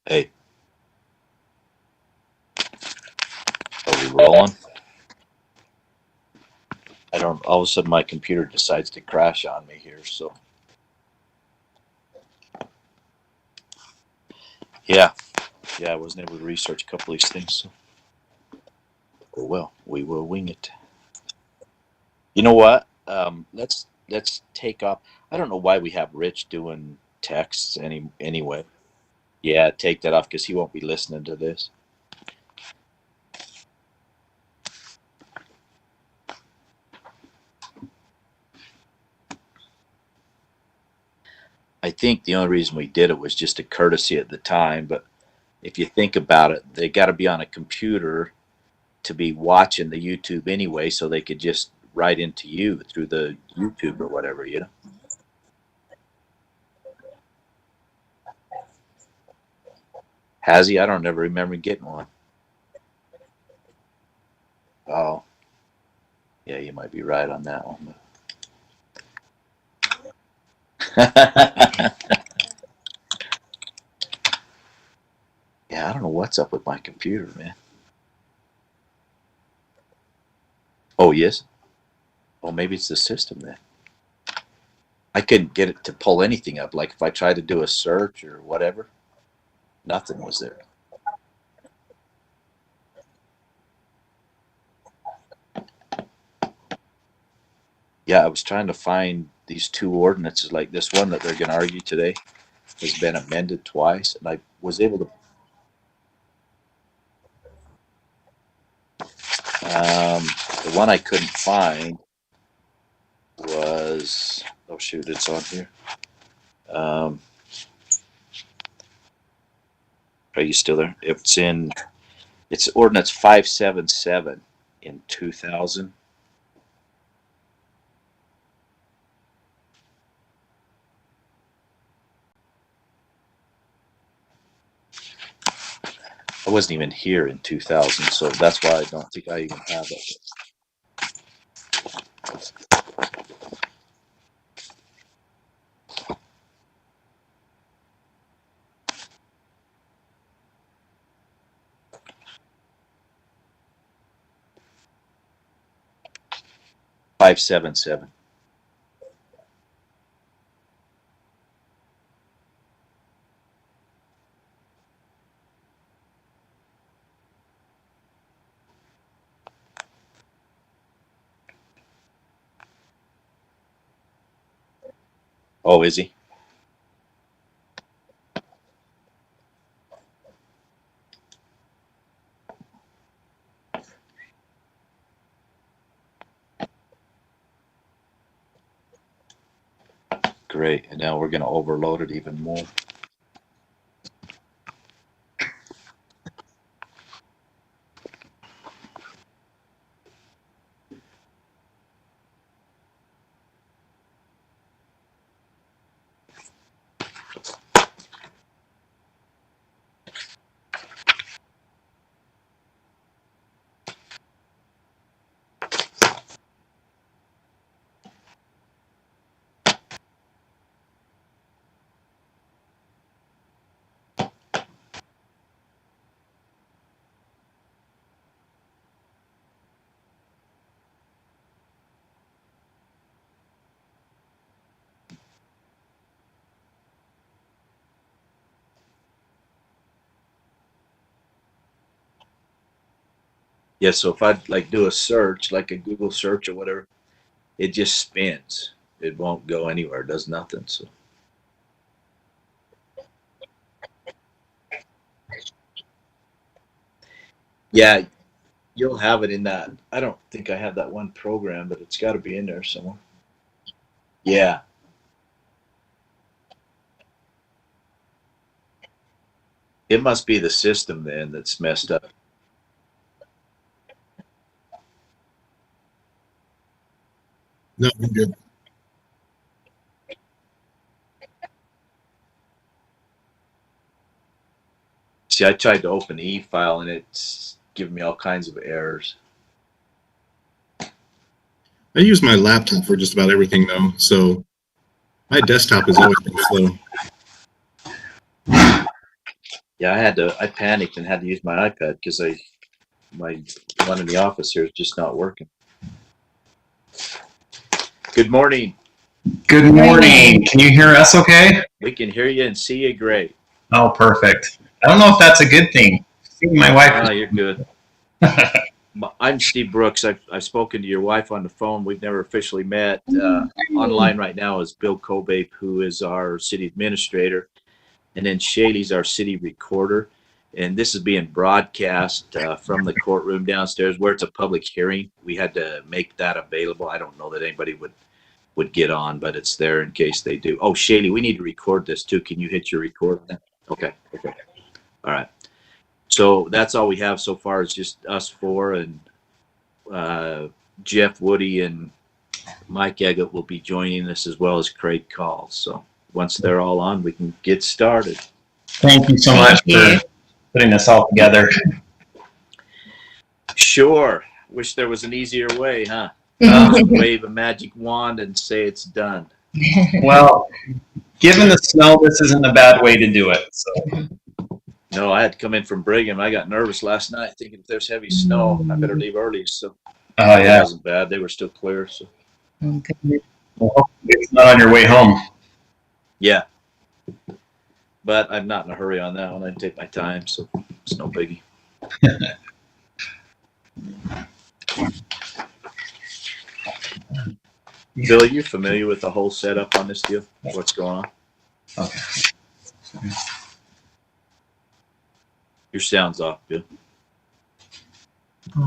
Hey, are we rolling? I don't. All of a sudden, my computer decides to crash on me here. So, yeah, yeah, I wasn't able to research a couple of these things. So, oh well, we will wing it. You know what? Let's take off. I don't know why we have Rich doing texts anyway. Yeah, take that off because he won't be listening to this. I think the only reason we did it was just a courtesy at the time. But if you think about it, they got to be on a computer to be watching the YouTube anyway, so they could just write into you through the YouTube or whatever, you know. Has he? I don't ever remember getting one. Oh, yeah, you might be right on that one. Yeah, I don't know what's up with my computer, man. Oh, yes. Oh, maybe it's the system then. I couldn't get it to pull anything up. Like if I tried to do a search or whatever, nothing was there. Yeah, I was trying to find these two ordinances, like this one that they're going to argue today has been amended twice, and I was able to. The one I couldn't find was, oh shoot, it's on here. Um, are you still there? It's ordinance 577 in 2000. I wasn't even here in 2000, so that's why I don't think I even have it. 577. Oh, is he? Great. And now we're going to overload it even more. Yeah, so if I like do a search, like a Google search or whatever, it just spins. It won't go anywhere. It does nothing. So yeah, you'll have it in that. I don't think I have that one program, but it's got to be in there somewhere. Yeah, it must be the system then that's messed up. No, I'm good. See, I tried to open the e-file and it's giving me all kinds of errors. I use my laptop for just about everything, though, so my desktop has always been slow. Yeah, I panicked and had to use my iPad because my one in the office here is just not working. Good morning. Good morning. Can you hear us okay? We can hear you and see you great. Oh, perfect. I don't know if that's a good thing. Seeing my wife Ah, you're good. I'm Steve Brooks. I've spoken to your wife on the phone. We've never officially met. Online right now is Bill Kobape, who is our city administrator, and then Shaylee's our city recorder. And this is being broadcast from the courtroom downstairs where it's a public hearing. We had to make that available. I don't know that anybody would get on, but it's there in case they do. Oh, Shaylee, we need to record this too. Can you hit your record? Okay. All right. So that's all we have so far is just us four, and Jeff, Woody, and Mike Eggett will be joining us as well as Craig Call. So once they're all on, we can get started. Thank you so much for putting this all together. Sure. Wish there was an easier way, huh? Just wave a magic wand and say it's done. Well, given the snow, this isn't a bad way to do it. So. No, I had to come in from Brigham. I got nervous last night thinking if there's heavy snow, I better leave early. So Yeah. It wasn't bad. They were still clear. So Okay. Well, hopefully it's not on your way home. yeah. But I'm not in a hurry on that one. I can take my time, so it's no biggie. Bill, are you familiar with the whole setup on this deal? What's going on? Okay. Your sound's off, Bill.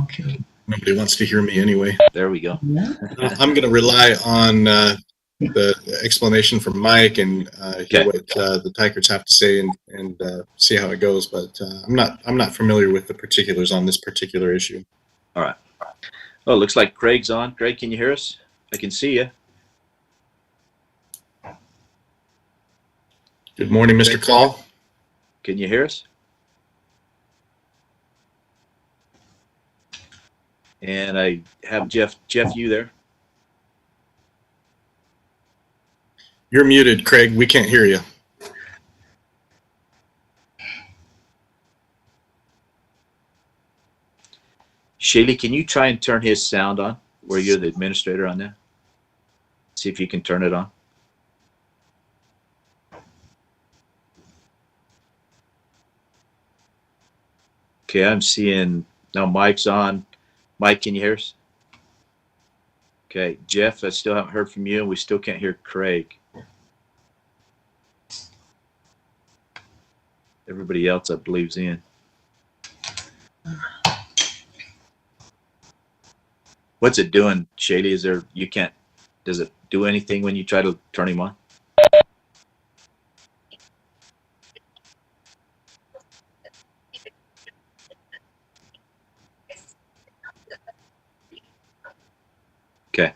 Okay. Nobody wants to hear me anyway. There we go. I'm going to rely on the explanation from Mike and hear what the Tigers have to say and see how it goes. But I'm not familiar with the particulars on this particular issue. All right. Oh, it looks like Craig's on. Craig, can you hear us? I can see you. Good morning, Mr. Call. Can you hear us? And I have Jeff, you there? You're muted, Craig. We can't hear you. Shaylee, can you try and turn his sound on where you're the administrator on that? See if you can turn it on. Okay, I'm seeing now Mike's on. Mike, can you hear us? Okay, Jeff, I still haven't heard from you, and we still can't hear Craig. Everybody else, I believe, is in. What's it doing, Shady? Does it do anything when you try to turn him on? Okay.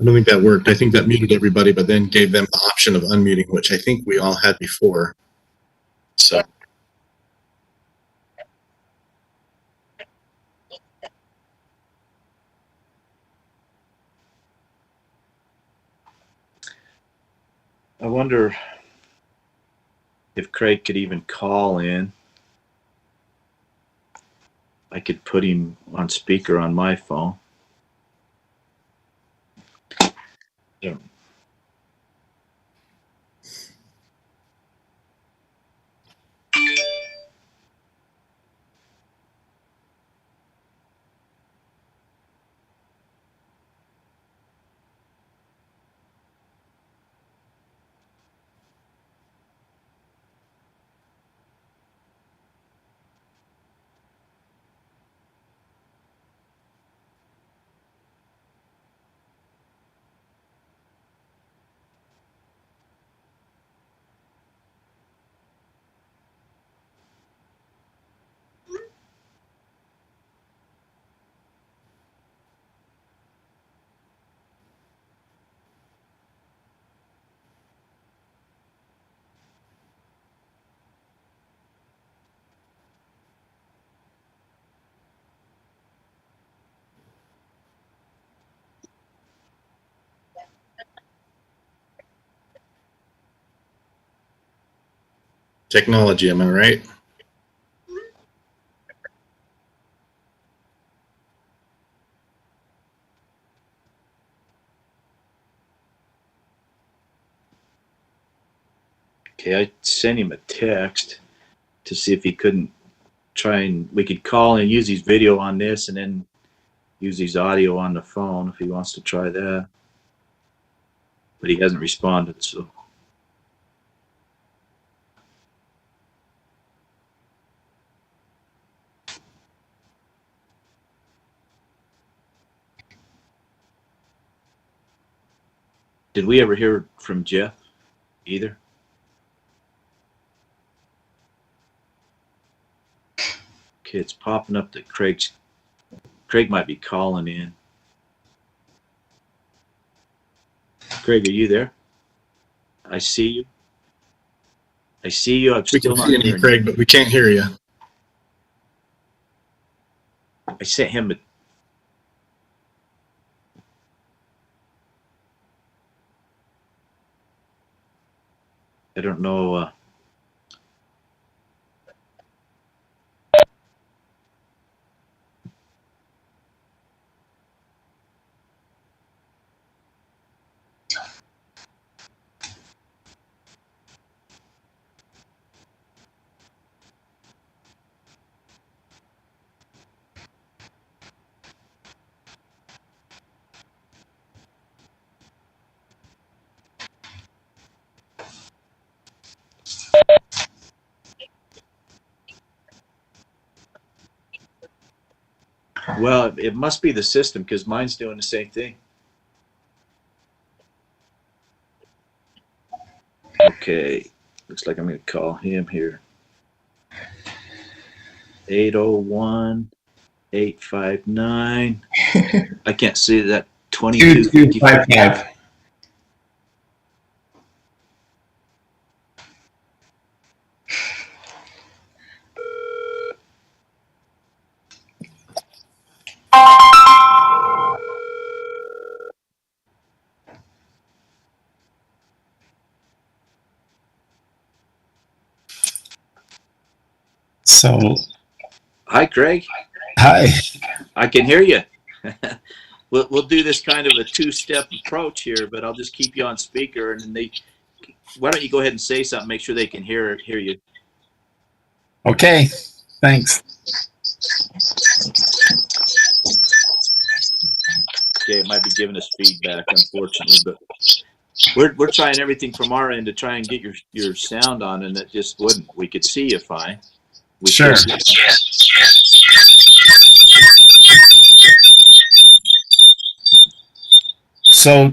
I don't think that worked. I think that muted everybody, but then gave them the option of unmuting, which I think we all had before. So. I wonder if Craig could even call in. I could put him on speaker on my phone. Yeah. Technology, am I right? Okay, I sent him a text to see if he couldn't try and we could call and use his video on this and then use his audio on the phone if he wants to try that. But he hasn't responded, so. Did we ever hear from Jeff either? Okay, it's popping up that Craig might be calling in. Craig, are you there? I see you. I see you. I'm We still can not see you, hearing Craig, but we can't hear you. you. I sent him a. I don't know. Well, it must be the system because mine's doing the same thing. Okay, looks like I'm going to call him here. 801-859. I can't see that. 2255. So, Hi, Craig. hi. I can hear you. We'll do this kind of a two-step approach here, but I'll just keep you on speaker, and then why don't you go ahead and say something, make sure they can hear you. Okay, thanks. Okay, it might be giving us feedback, unfortunately, but we're trying everything from our end to try and get your sound on, and it just wouldn't. We could see you fine. Sure. So,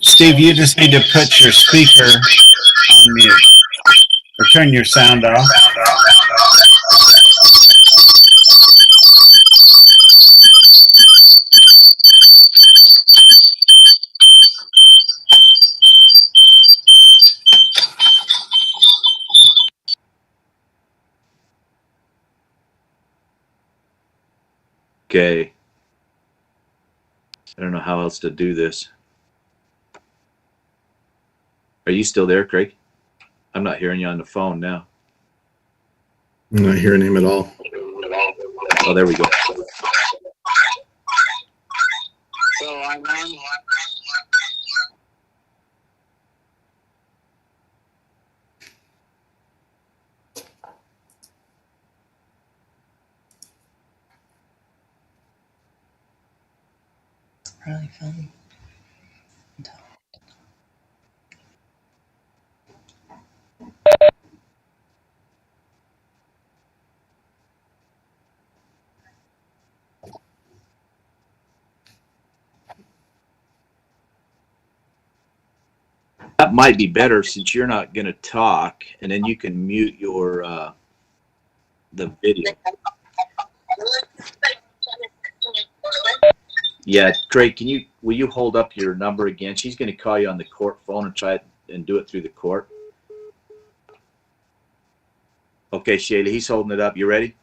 Steve, you just need to put your speaker on mute or turn your sound off. Okay. I don't know how else to do this. Are you still there, Craig? I'm not hearing you on the phone now. I'm not hearing him at all. Oh, there we go. So I'm on. Really funny. That might be better since you're not going to talk, and then you can mute your the video. Yeah, Craig, will you hold up your number again? She's going to call you on the court phone and try it and do it through the court. Okay, Shayla, he's holding it up. You ready?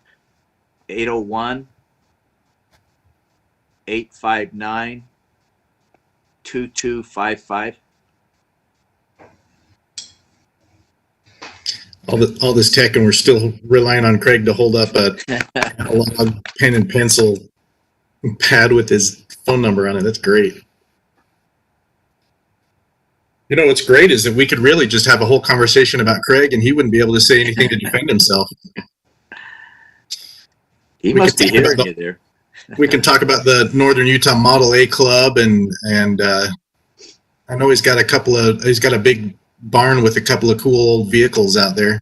801-859-2255. all this tech, and we're still relying on Craig to hold up a log pen and pencil pad with his phone number on it. That's great. You know what's great is that we could really just have a whole conversation about Craig, and he wouldn't be able to say anything to defend himself. He We must could be talk hearing about you there. We can talk about the Northern Utah Model A Club, and I know he's got a big barn with a couple of cool old vehicles out there.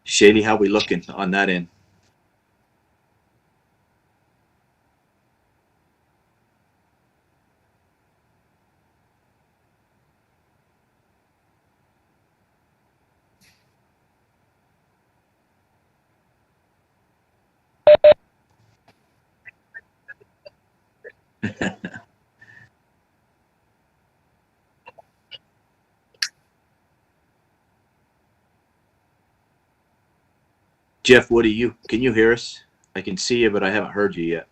Shady, how we looking on that end? Jeff, what can you hear us? I can see you, but I haven't heard you yet.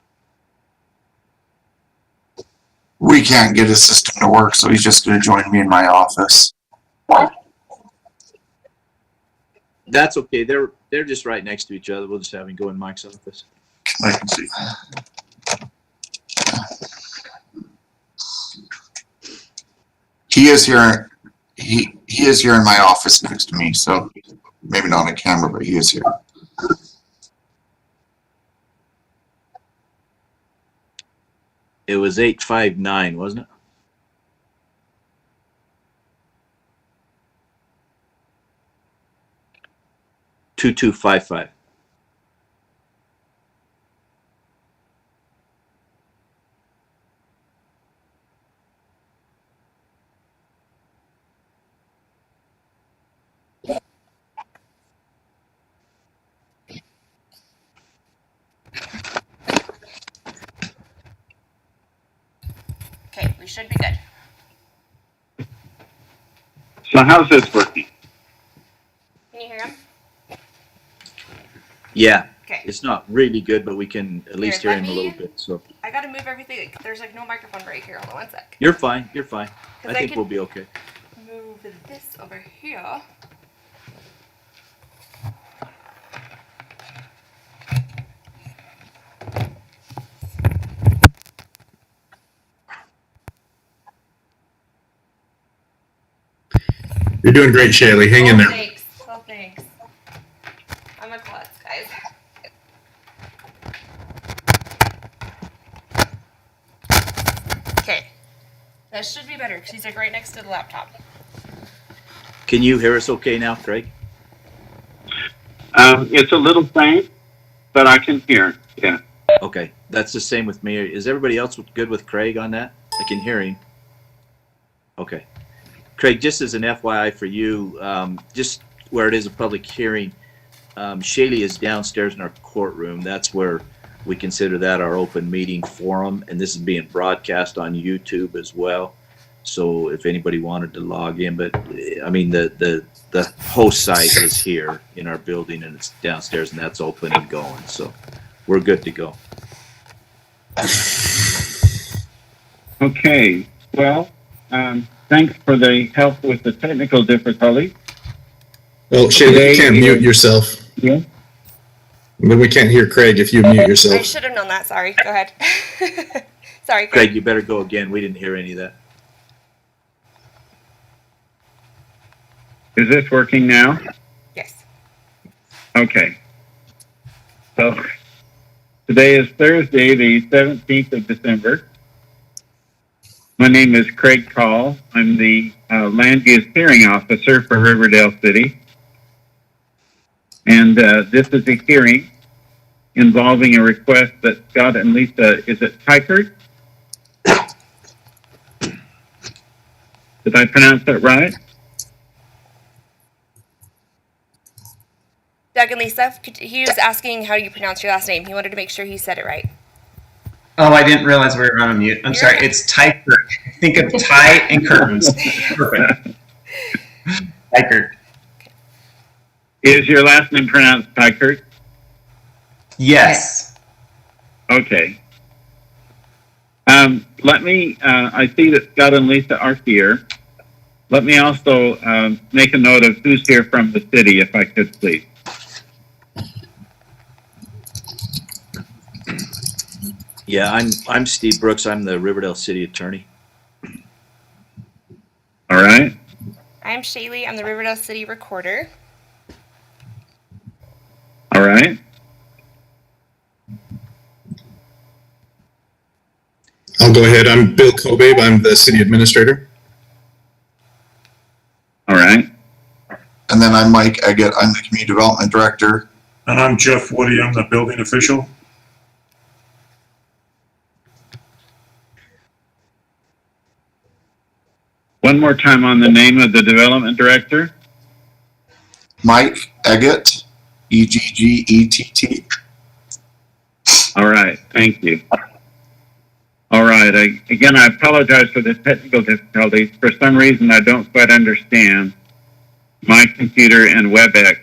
We can't get his system to work, so he's just going to join me in my office. That's okay. They're just right next to each other. We'll just have him go in Mike's office. I can see. He is here. He is here in my office next to me, so maybe not on camera, but he is here. It was 859, wasn't it? $2255. Okay, we should be good. So how's this working? Can you hear him? Yeah. Okay. It's not really good, but we can at least hear let him a me- little bit. So I gotta move everything. There's like no microphone right here. Hold on one sec. you're fine. You're fine. I 'Cause I think can- we'll be okay. Move this over here. You're doing great, Shaylee. Hang in there. Thanks. Oh, thanks. I'm a klutz, guys. Okay. That should be better because he's like right next to the laptop. Can you hear us okay now, Craig? It's a little faint, but I can hear. Yeah. Okay. That's the same with me. Is everybody else good with Craig on that? I can hear him. Okay. Craig, just as an FYI for you, just where it is a public hearing, Shaylee is downstairs in our courtroom. That's where we consider that our open meeting forum, and this is being broadcast on YouTube as well. So if anybody wanted to log in, but I mean the host site is here in our building, and it's downstairs, and that's open and going. So we're good to go. Okay. Well, thanks for the help with the technical difficulty. Oh, Shaylee, you can't mute yourself. Yeah. But we can't hear Craig if you mute I yourself. should have known that. Sorry. Go ahead. Sorry, Craig, you better go again. We didn't hear any of that. Is this working now? Yes. Okay. So today is Thursday, the 17th of December. My name is Craig Call. I'm the Land Use Hearing Officer for Riverdale City. And this is a hearing involving a request that Scott and Lisa, is it Tykert? Did I pronounce that right? Doug and Lisa, he was asking how you pronounce your last name. He wanted to make sure he said it right. Oh, I didn't realize we were on mute. I'm sorry. okay. It's Tykert. Think of tie and curtains. Perfect. Tykert. Is your last name pronounced Tykert? Yes. Okay. Let me, I see that Scott and Lisa are here. Let me also make a note of who's here from the city, if I could, please. Yeah, I'm Steve Brooks. I'm the Riverdale City Attorney. All right. I'm Shaylee. I'm the Riverdale City Recorder. All right. I'll go ahead. I'm Bill Kobabe. I'm the city administrator. All right. And then I'm Mike Eggett. I'm the community development director. And I'm Jeff Woody. I'm the building official. One more time on the name of the development director. Mike Eggett, Eggett. All right. Thank you. All right. Again, I apologize for the technical difficulties. For some reason, I don't quite understand. My computer and WebEx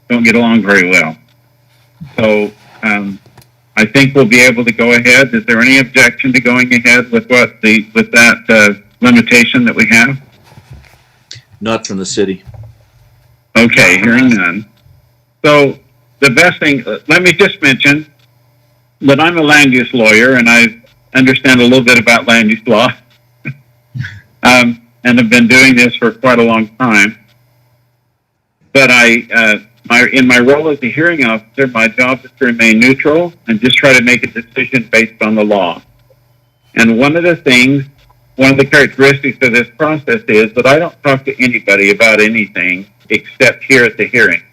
don't get along very well. So I think we'll be able to go ahead. Is there any objection to going ahead with that limitation that we have? Not from the city. Okay, hearing none. So the best thing, let me just mention that I'm a land use lawyer and I understand a little bit about land use law and have been doing this for quite a long time. But in my role as a hearing officer, my job is to remain neutral and just try to make a decision based on the law. And one of the characteristics of this process is that I don't talk to anybody about anything except here at the hearing.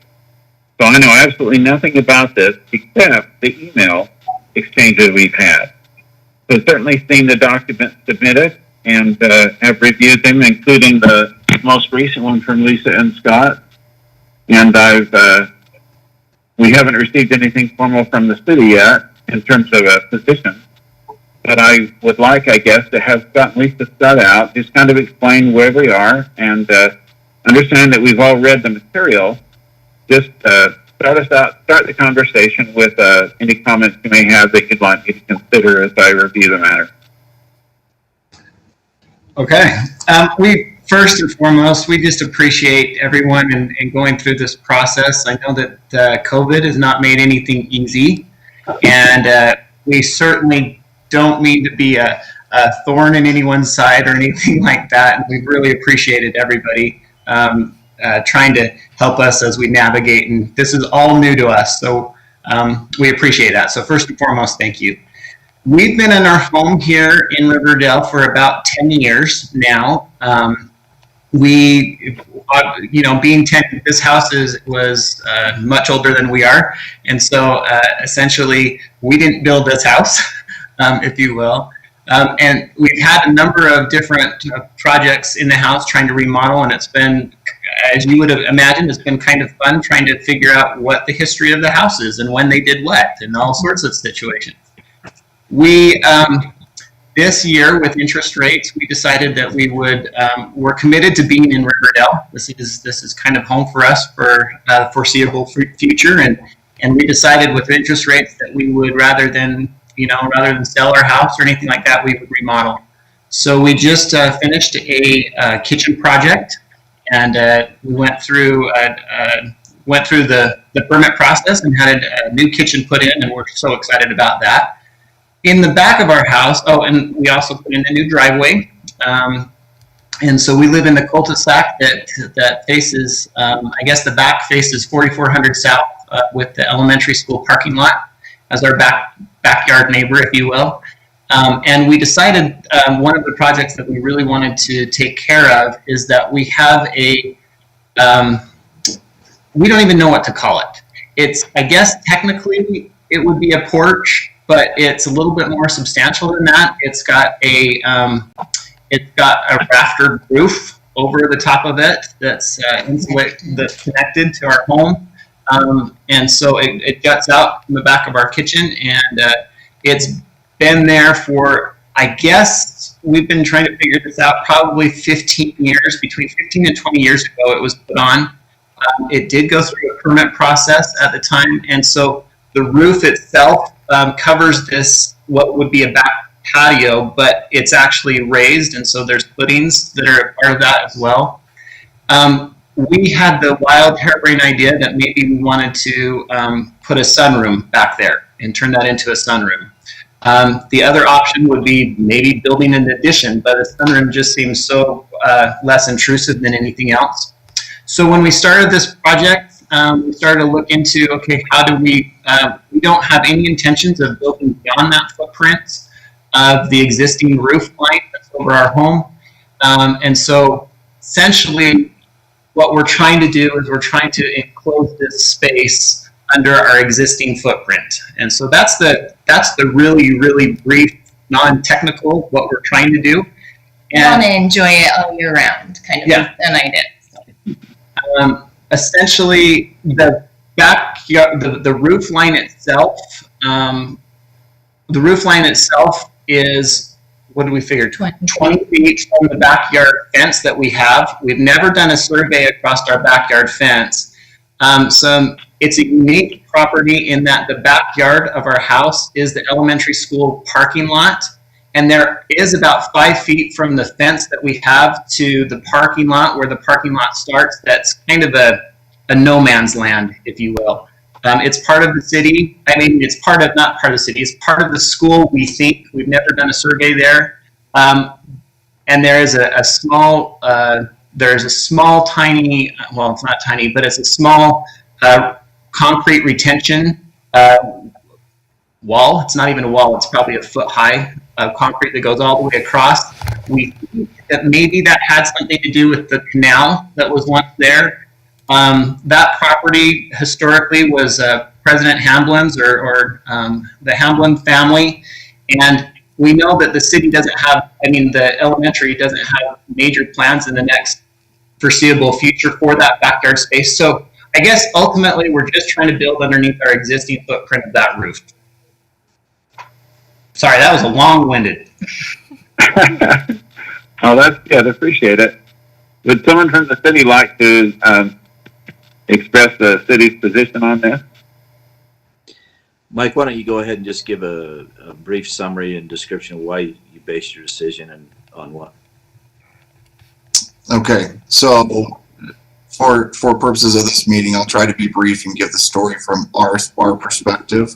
So I know absolutely nothing about this except the email exchanges we've had. So certainly seen the documents submitted and have reviewed them, including the most recent one from Lisa and Scott. And we haven't received anything formal from the city yet in terms of a position. But I would like, I guess, to have Scott and Lisa start out, just kind of explain where we are and understand that we've all read the material. Just start the conversation with any comments you may have that you'd like me to consider as I review the matter. Okay. We first and foremost, we just appreciate everyone in going through this process. I know that COVID has not made anything easy, and we certainly don't mean to be a thorn in anyone's side or anything like that. And we've really appreciated everybody trying to help us as we navigate. And this is all new to us, so we appreciate that. So first and foremost, thank you. We've been in our home here in Riverdale for about 10 years now. Being 10, this house was much older than we are. And so essentially, we didn't build this house, if you will. And we've had a number of different projects in the house trying to remodel, and it's been, as you would have imagined, it's been kind of fun trying to figure out what the history of the house is and when they did what and all sorts of situations. We, this year with interest rates, we decided that we're committed to being in Riverdale. This is kind of home for us for the foreseeable future. And we decided with interest rates that we would, rather than sell our house or anything like that, we would remodel. So we just finished a kitchen project, and we went through the permit process and had a new kitchen put in, and we're so excited about that. In the back of our house, and we also put in a new driveway. And so we live in the cul-de-sac that faces, I guess the back faces 4400 South with the elementary school parking lot as our backyard neighbor, if you will. And we decided one of the projects that we really wanted to take care of is that we have we don't even know what to call it. It's, I guess technically it would be a porch, but it's a little bit more substantial than that. It's got a raftered roof over the top of it that's connected to our home. And so it guts out from the back of our kitchen, and it's been there for, I guess, we've been trying to figure this out probably 15 years, between 15 and 20 years ago it was put on. It did go through a permit process at the time, and so the roof itself covers this, what would be a back patio, but it's actually raised, and so there's footings that are part of that as well. We had the wild harebrained idea that maybe we wanted to put a sunroom back there and turn that into a sunroom. The other option would be maybe building an addition, but a sunroom just seems so less intrusive than anything else. So when we started this project, we started to look into, okay, how do we don't have any intentions of building beyond that footprint of the existing roof line that's over our home. And so essentially what we're trying to do is we're trying to enclose this space under our existing footprint. And so that's the really, really brief, non-technical, what we're trying to do. You want to enjoy it all year round, kind of an idea. So. Essentially, the backyard, the roof line itself, is, what do we figure? 20 feet from the backyard fence that we have. We've never done a survey across our backyard fence. It's a unique property in that the backyard of our house is the elementary school parking lot. And there is about 5 feet from the fence that we have to the parking lot, where the parking lot starts. That's kind of a no man's land, if you will. It's part of the city. I mean, it's not part of the city. It's part of the school, we think. We've never done a survey there. And there is a small, tiny, well, it's not tiny, but it's a small concrete retention wall. It's not even a wall. It's probably a foot high of concrete that goes all the way across. We think that maybe that had something to do with the canal that was once there. That property historically was President Hamblin's or the Hamblin family. And we know that the city doesn't have, the elementary doesn't have major plans in the next foreseeable future for that backyard space. So I guess ultimately we're just trying to build underneath our existing footprint of that roof. Sorry, that was a long-winded. Oh, that's good. I appreciate it. Would someone from the city like to express the city's position on this? Mike, why don't you go ahead and just give a brief summary and description of why you based your decision and on what? Okay, so for purposes of this meeting, I'll try to be brief and give the story from our perspective.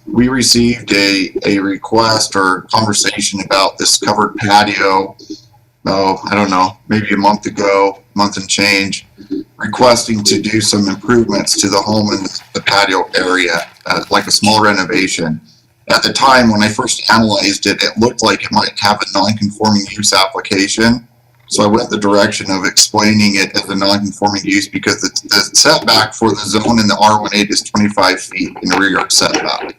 We received a request or conversation about this covered patio, I don't know, maybe a month and change, requesting to do some improvements to the home and the patio area, like a small renovation. At the time, when I first analyzed it, it looked like it might have a non-conforming use application. So I went the direction of explaining it as a non-conforming use because the setback for the zone in the R18 is 25 feet in the rear yard setback,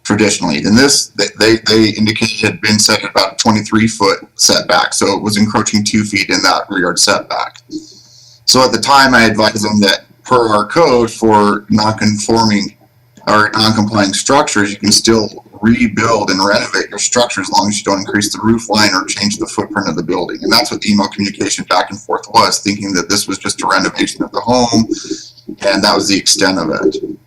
traditionally. And this, they indicated had been set at about a 23-foot setback, so it was encroaching 2 feet in that rear yard setback. So at the time, I advised them that per our code for non-conforming or non-complying structures, you can still rebuild and renovate your structure as long as you don't increase the roof line or change the footprint of the building. And that's what the email communication back and forth was, thinking that this was just a renovation of the home, and that was the extent of it.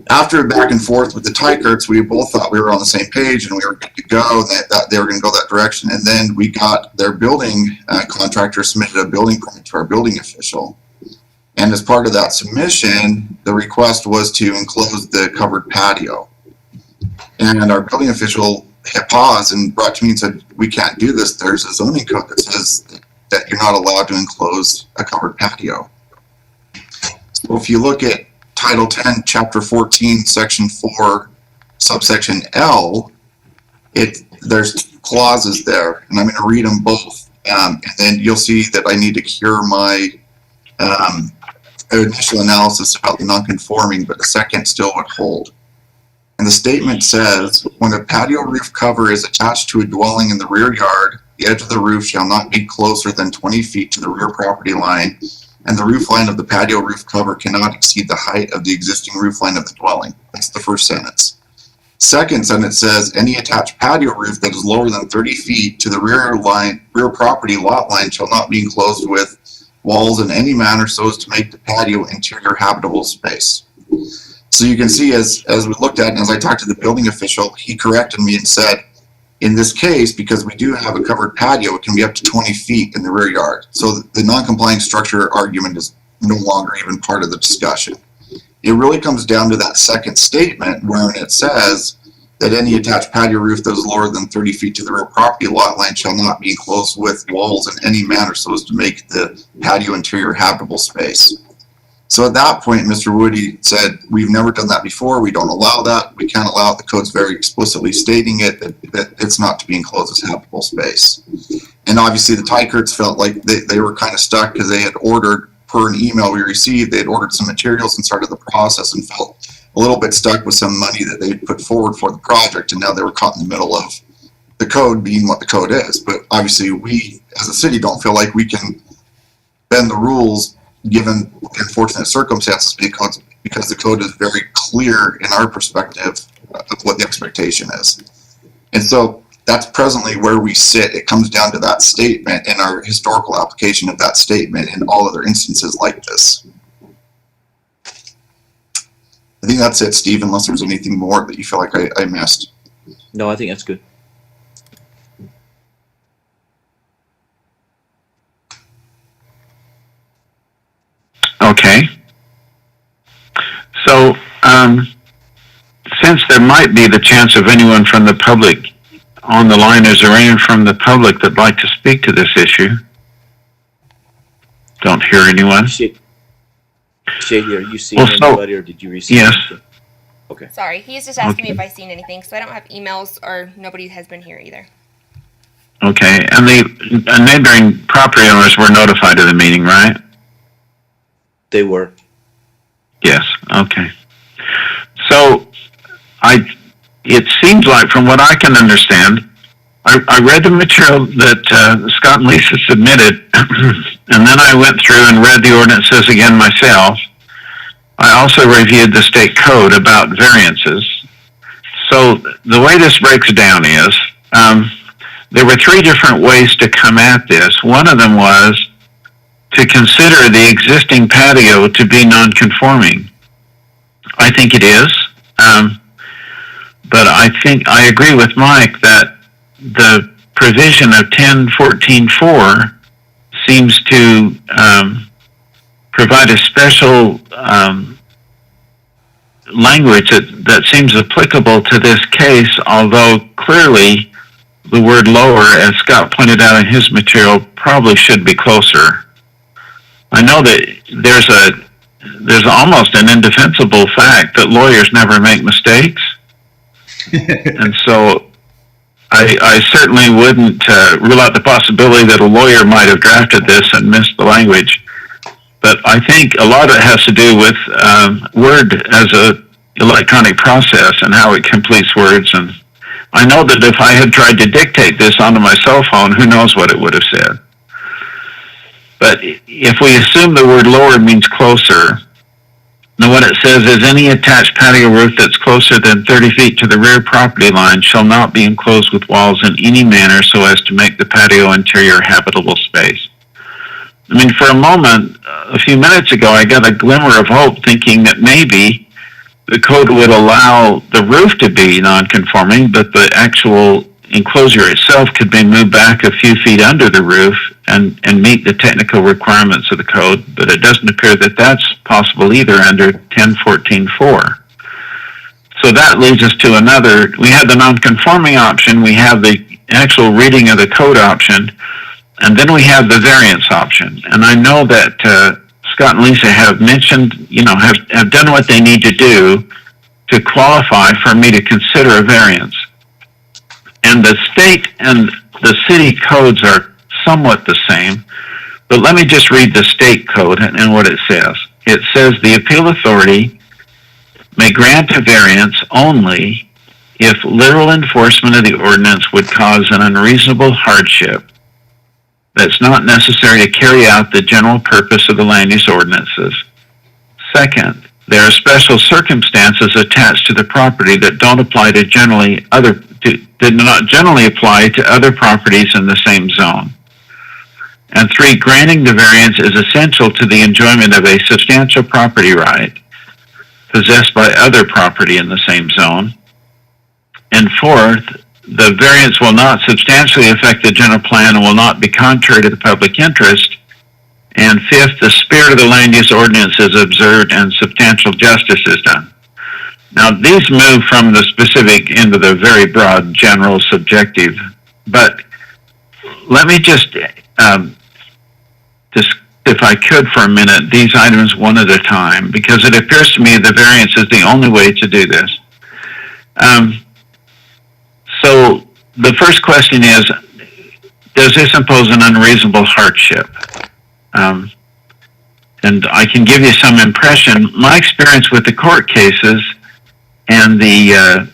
After back and forth with the Tykerts, we both thought we were on the same page and we were good to go, that they were going to go that direction. And then we got their building contractor submitted a building permit to our building official. And as part of that submission, the request was to enclose the covered patio. And our building official hit pause and brought to me and said, we can't do this. There's a zoning code that says that you're not allowed to enclose a covered patio. So if you look at Title 10, Chapter 14, Section 4, Subsection L, there's clauses there, and I'm going to read them both. And then you'll see that I need to cure my initial analysis about the non-conforming, but the second still would hold. And the statement says, when a patio roof cover is attached to a dwelling in the rear yard, the edge of the roof shall not be closer than 20 feet to the rear property line, and the roof line of the patio roof cover cannot exceed the height of the existing roof line of the dwelling. That's the first sentence. Second sentence says, any attached patio roof that is lower than 30 feet to the rear property lot line shall not be enclosed with walls in any manner so as to make the patio interior habitable space. So you can see as we looked at it, and as I talked to the building official, he corrected me and said, in this case, because we do have a covered patio, it can be up to 20 feet in the rear yard. So the non-compliant structure argument is no longer even part of the discussion. It really comes down to that second statement wherein it says that any attached patio roof that is lower than 30 feet to the rear property lot line shall not be enclosed with walls in any manner so as to make the patio interior habitable space. So at that point, Mr. Woody said, we've never done that before. We don't allow that. We can't allow it. The code's very explicitly stating it, that it's not to be enclosed as habitable space. And obviously the Tykerts felt like they were kind of stuck because they had ordered, per an email we received, they had ordered some materials and started the process and felt a little bit stuck with some money that they had put forward for the project. And now they were caught in the middle of the code being what the code is. But obviously we, as a city, don't feel like we can bend the rules given the unfortunate circumstances because the code is very clear in our perspective of what the expectation is. And so that's presently where we sit. It comes down to that statement and our historical application of that statement in all other instances like this. I think that's it, Steve, unless there's anything more that you feel like I missed. No, I think that's good. Okay. So, since there might be the chance of anyone from the public on the line, is there anyone from the public that'd like to speak to this issue? Don't hear anyone. Shady, are you seeing anybody, or did you receive anything? Okay. Sorry, he's just asking me if I've seen anything, so I don't have emails or nobody has been here either. Okay, and the neighboring property owners were notified of the meeting, right? They were. Yes, okay. So, it seems like, from what I can understand, I read the material that Scott and Lisa submitted, and then I went through and read the ordinances again myself. I also reviewed the state code about variances. So the way this breaks down is, there were three different ways to come at this. One of them was to consider the existing patio to be non-conforming. I think it is, but I agree with Mike that the provision of 1014.4 seems to provide a special language that seems applicable to this case, although clearly the word lower, as Scott pointed out in his material, probably should be closer. I know that there's almost an indefensible fact that lawyers never make mistakes. And so I certainly wouldn't rule out the possibility that a lawyer might have drafted this and missed the language. But I think a lot of it has to do with Word as a electronic process and how it completes words. And I know that if I had tried to dictate this onto my cell phone, who knows what it would have said. But if we assume the word lower means closer, then what it says is any attached patio roof that's closer than 30 feet to the rear property line shall not be enclosed with walls in any manner so as to make the patio interior habitable space. I mean, for a moment, a few minutes ago, I got a glimmer of hope thinking that maybe the code would allow the roof to be non-conforming, but the actual enclosure itself could be moved back a few feet under the roof and meet the technical requirements of the code, but it doesn't appear that that's possible either under 1014.4. So that leads us to another. We have the non-conforming option, we have the actual reading of the code option, and then we have the variance option. And I know that Scott and Lisa have mentioned, have done what they need to do to qualify for me to consider a variance. And the state and the city codes are somewhat the same, but let me just read the state code and what it says. It says the appeal authority may grant a variance only if literal enforcement of the ordinance would cause an unreasonable hardship that's not necessary to carry out the general purpose of the land use ordinances. Second, there are special circumstances attached to the property that don't apply to did not generally apply to other properties in the same zone. And three, granting the variance is essential to the enjoyment of a substantial property right. possessed by other property in the same zone. And fourth, the variance will not substantially affect the general plan and will not be contrary to the public interest. And fifth, the spirit of the land use ordinance is observed and substantial justice is done. Now, these move from the specific into the very broad, general, subjective. But let me just if I could for a minute, these items one at a time, because it appears to me the variance is the only way to do this. So the first question is, does this impose an unreasonable hardship? And I can give you some impression. My experience with the court cases and the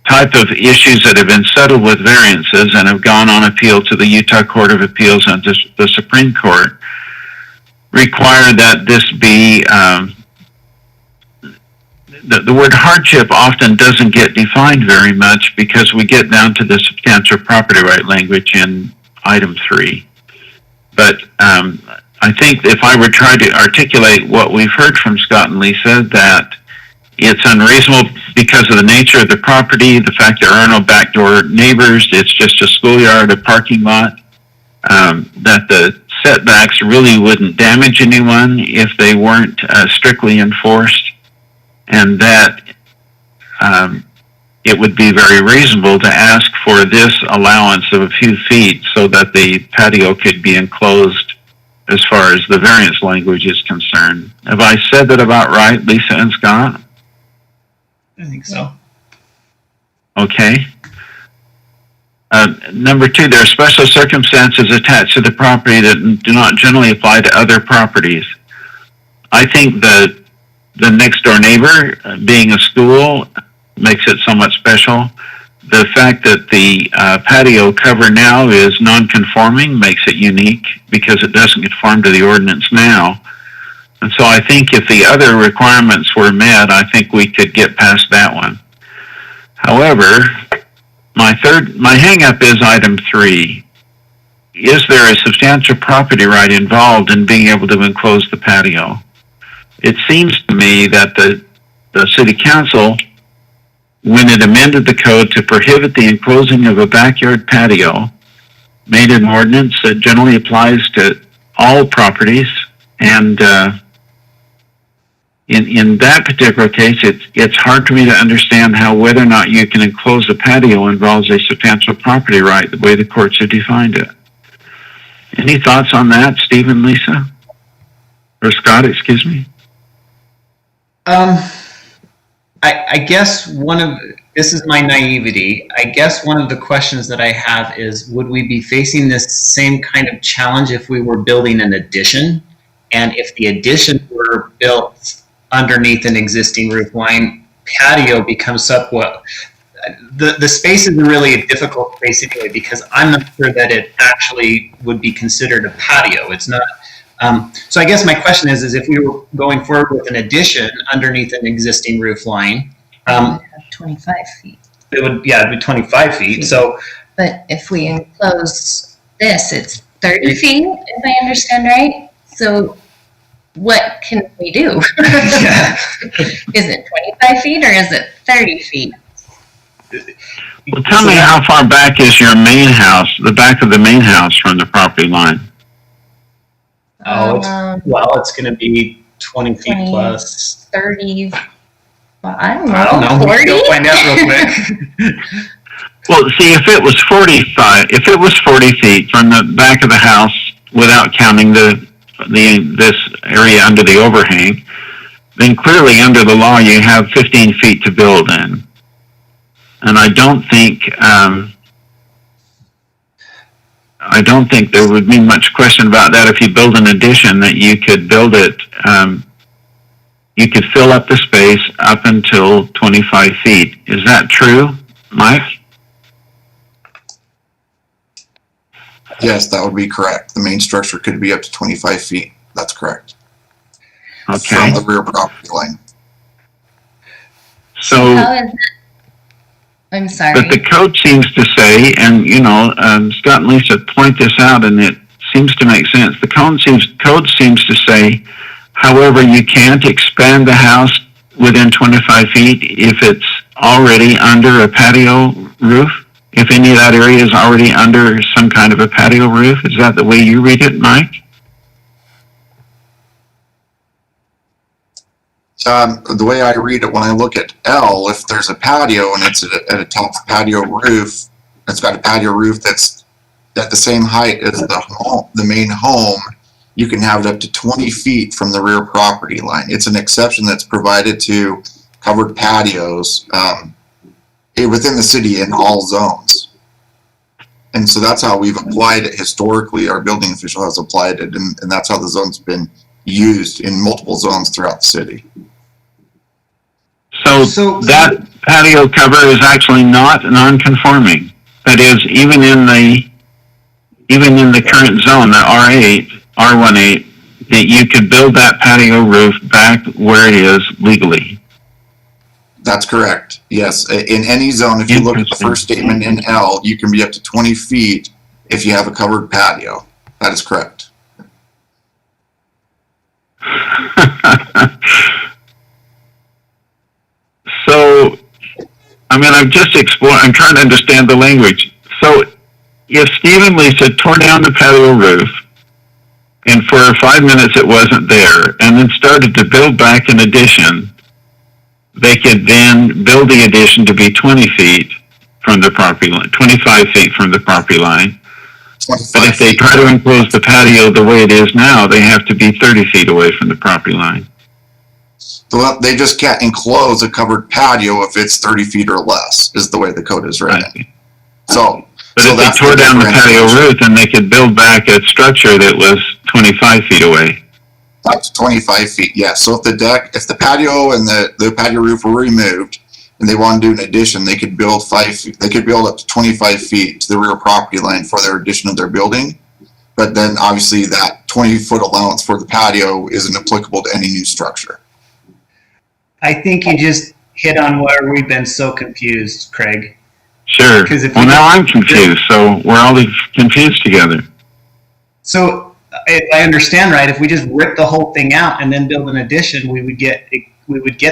type of issues that have been settled with variances and have gone on appeal to the Utah Court of Appeals and to the Supreme Court require that this be, the word hardship often doesn't get defined very much because we get down to the substantial property right language in item 3. But I think if I were trying to articulate what we've heard from Scott and Lisa, that it's unreasonable because of the nature of the property, the fact there are no backdoor neighbors, it's just a schoolyard, a parking lot, that the setbacks really wouldn't damage anyone if they weren't strictly enforced, and that it would be very reasonable to ask for this allowance of a few feet so that the patio could be enclosed as far as the variance language is concerned. Have I said that about right, Lisa and Scott? I think so. Okay. Number 2, there are special circumstances attached to the property that do not generally apply to other properties. I think the next door neighbor being a school makes it somewhat special. The fact that the patio cover now is non-conforming makes it unique because it doesn't conform to the ordinance now. And so I think if the other requirements were met, I think we could get past that one. However, my hang-up is item 3. Is there a substantial property right involved in being able to enclose the patio? It seems to me that the city council, when it amended the code to prohibit the enclosing of a backyard patio, made an ordinance that generally applies to all properties. And in that particular case, it's hard for me to understand how whether or not you can enclose a patio involves a substantial property right, the way the courts have defined it. Any thoughts on that, Stephen, Lisa? Or Scott, excuse me? I guess this is my naivety. I guess one of the questions that I have is, would we be facing this same kind of challenge if we were building an addition? And if the addition were built underneath an existing roof line, patio becomes somewhat, the space is really a difficult space anyway, because I'm not sure that it actually would be considered a patio. It's not. So I guess my question is if we were going forward with an addition underneath an existing roof line, 25 feet. it'd be 25 feet. So, But if we enclose this, it's 30 feet, if I understand right. So what can we do? yeah. Is it 25 feet or is it 30 feet? Well, tell me how far back is your main house, the back of the main house from the property line? It's going to be 20 feet 20, plus. 30. Well, I don't know. I don't know. 40? We'll find out real quick. Well, see, if it was 40 feet from the back of the house, without counting this area under the overhang, then clearly under the law you have 15 feet to build in. And I don't think there would be much question about that. If you build an addition, that you could build it, you could fill up the space up until 25 feet. Is that true, Mike? Yes, that would be correct. The main structure could be up to 25 feet. That's correct. Okay. From the rear property line. So, How is that? I'm sorry. but the code seems to say, and Scott and Lisa point this out, and it seems to make sense. The code seems to say, however, you can't expand the house within 25 feet if it's already under a patio roof? If any of that area is already under some kind of a patio roof? Is that the way you read it, Mike? The way I read it when I look at L, if there's a patio and it's at a top patio roof, it's got a patio roof that's at the same height as the main home, you can have it up to 20 feet from the rear property line. It's an exception that's provided to covered patios within the city in all zones. And so that's how we've applied it historically. Our building official has applied it, and that's how the zone's been used in multiple zones throughout the city. So that patio cover is actually not non-conforming. That is, even in the current zone, the R8, R18, that you could build that patio roof back where it is legally. That's correct. Yes. In any zone, if you look at the first statement in L, you can be up to 20 feet if you have a covered patio. That is correct. So, I mean, I'm trying to understand the language. So, if Steve and Lisa tore down the patio roof, and for 5 minutes it wasn't there, and then started to build back an addition, they could then build the addition to be 20 feet from the property line, 25 feet from the property line. But if they try to enclose the patio the way it is now, they have to be 30 feet away from the property line. So they just can't enclose a covered patio if it's 30 feet or less, is the way the code is written. Right. But if they tore down the patio roof, then they could build back a structure that was 25 feet away. Up to 25 feet, yes. So if the patio and the patio roof were removed and they want to do an addition, they could build 5 feet. They could build up to 25 feet to the rear property line for their addition of their building. But then obviously that 20-foot allowance for the patio isn't applicable to any new structure. I think you just hit on where we've been so confused, Craig. Sure. Well, now I'm confused, so we're all confused together. So, if I understand right, if we just rip the whole thing out and then build an addition, we would get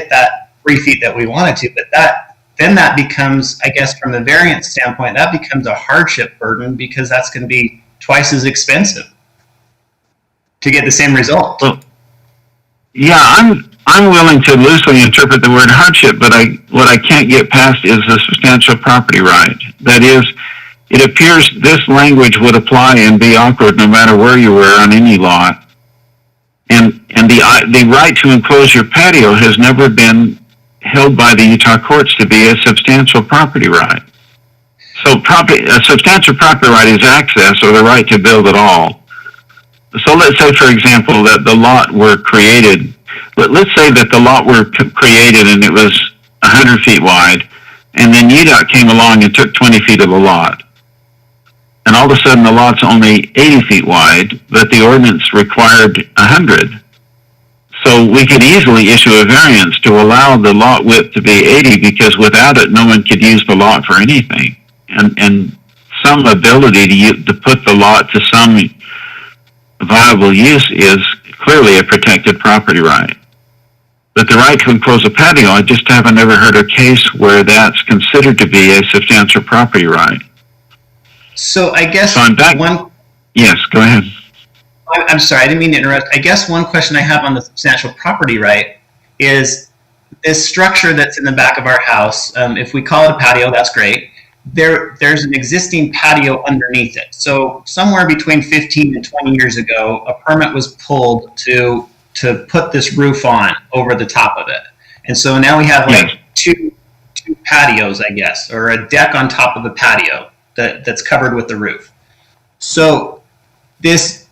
that 3 feet that we wanted to. But that becomes, I guess, from the variance standpoint, that becomes a hardship burden because that's going to be twice as expensive to get the same result. Well, yeah, I'm willing to loosely interpret the word hardship, but what I can't get past is the substantial property right. That is, it appears this language would apply and be awkward no matter where you were on any lot. And the right to enclose your patio has never been held by the Utah courts to be a substantial property right. So a substantial property right is access or the right to build at all. So let's say, for example, that the lot were created. Let's say that the lot were created and it was 100 feet wide, and then UDOT came along and took 20 feet of the lot. And all of a sudden the lot's only 80 feet wide, but the ordinance required 100. So we could easily issue a variance to allow the lot width to be 80 because without it, no one could use the lot for anything. And some ability to put the lot to some viable use is clearly a protected property right. But the right to enclose a patio, I just haven't ever heard a case where that's considered to be a substantial property right. So I guess Yes, go ahead. I'm sorry, I didn't mean to interrupt. I guess one question I have on the substantial property right is this structure that's in the back of our house. If we call it a patio, that's great. There's an existing patio underneath it. So somewhere between 15 and 20 years ago, a permit was pulled to put this roof on over the top of it. And so now we have like two patios, I guess, or a deck on top of a patio that's covered with the roof. So this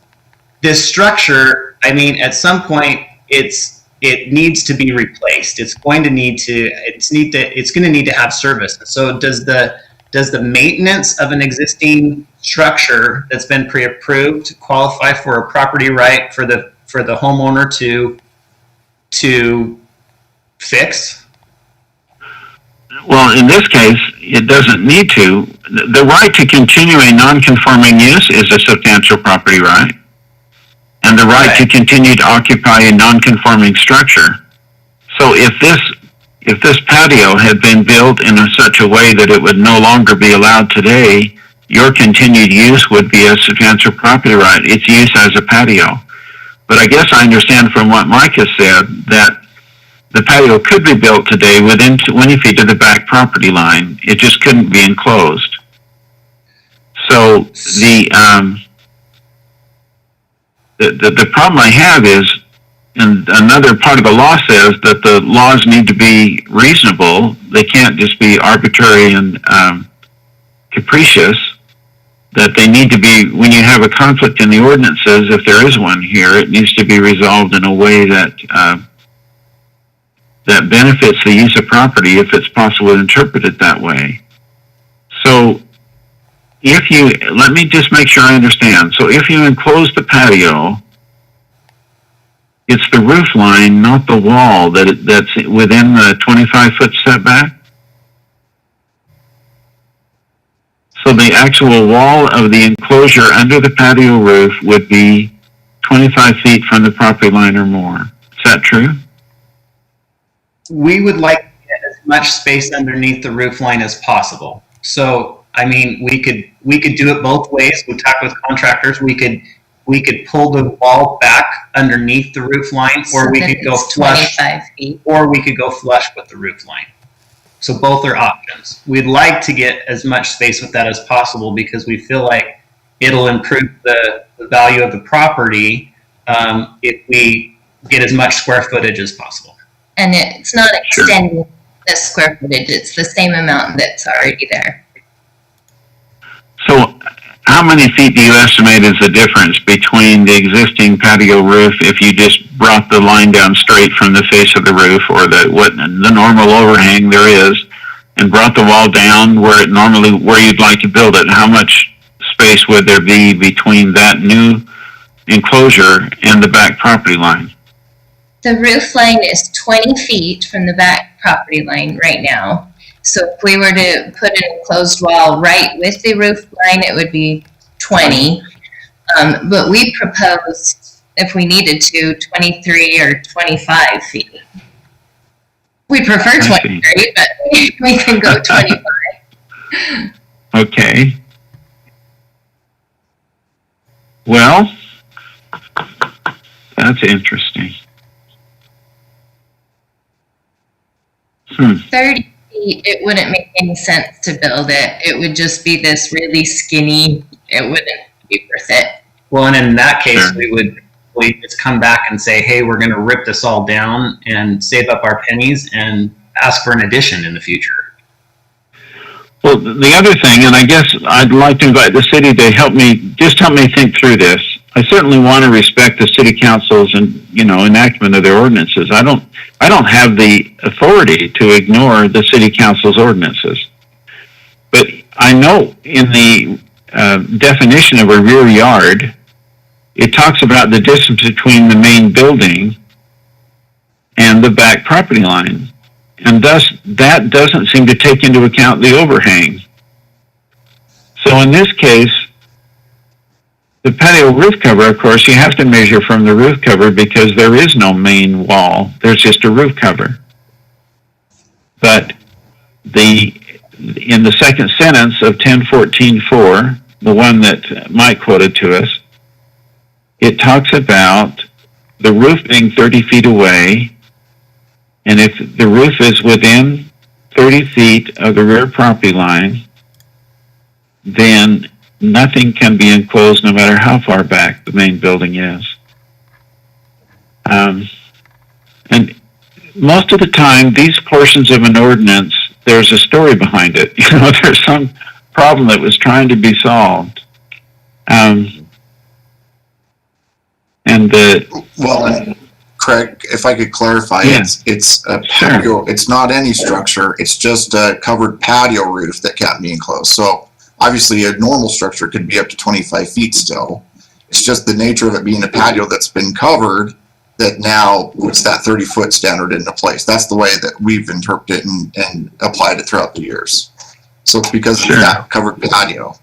structure, I mean, at some point it needs to be replaced. It's going to need to have service. So does the maintenance of an existing structure that's been pre-approved qualify for a property right for the homeowner to fix? Well, in this case, it doesn't need to. The right to continue a non-conforming use is a substantial property right. And the right to continue to occupy a non-conforming structure. So if this patio had been built in such a way that it would no longer be allowed today, your continued use would be a substantial property right, its use as a patio. But I guess I understand from what Mike has said that the patio could be built today within 20 feet of the back property line. It just couldn't be enclosed. So the problem I have is, and another part of the law says that the laws need to be reasonable. They can't just be arbitrary and capricious. That they need to be, when you have a conflict in the ordinances, if there is one here, it needs to be resolved in a way that that benefits the use of property if it's possible to interpret it that way. So let me just make sure I understand. So if you enclose the patio, it's the roof line, not the wall, that's within the 25-foot setback? So the actual wall of the enclosure under the patio roof would be 25 feet from the property line or more. Is that true? We would like to get as much space underneath the roof line as possible. So, I mean, we could do it both ways. We talk with contractors. We could pull the wall back underneath the roof line, or we could go flush, 25 feet. or we could go flush with the roof line. So both are options. We'd like to get as much space with that as possible because we feel like it'll improve the value of the property if we get as much square footage as possible. And it's not extending the square footage, it's the same amount that's already there. So how many feet do you estimate is the difference between the existing patio roof if you just brought the line down straight from the face of the roof, or the normal overhang there is, and brought the wall down where you'd like to build it? How much space would there be between that new enclosure and the back property line? The roof line is 20 feet from the back property line right now. So if we were to put an enclosed wall right with the roof line, it would be 20. But we proposed, if we needed to, 23 or 25 feet. We prefer 23, but we can go 25. Okay. Well, that's interesting. 30 feet, it wouldn't make any sense to build it. It would just be this really skinny, it wouldn't be worth it. Well, and in that case, we just come back and say, hey, we're going to rip this all down and save up our pennies and ask for an addition in the future. Well, the other thing, and I guess I'd like to invite the city to help me think through this. I certainly want to respect the city council's enactment of their ordinances. I don't have the authority to ignore the city council's ordinances. But I know in the definition of a rear yard, it talks about the distance between the main building and the back property line. And thus, that doesn't seem to take into account the overhang. So in this case, the patio roof cover, of course, you have to measure from the roof cover because there is no main wall. There's just a roof cover. But in the second sentence of 1014.4, the one that Mike quoted to us, it talks about the roof being 30 feet away, and if the roof is within 30 feet of the rear property line, then nothing can be enclosed no matter how far back the main building is. And most of the time, these portions of an ordinance, there's a story behind it. There's some problem that was trying to be solved. Craig, if I could clarify, it's a patio. It's not any structure. It's just a covered patio roof that can't be enclosed. So obviously a normal structure could be up to 25 feet still. It's just the nature of it being a patio that's been covered that now puts that 30-foot standard into place. That's the way that we've interpreted and applied it throughout the years. So it's because of that covered patio.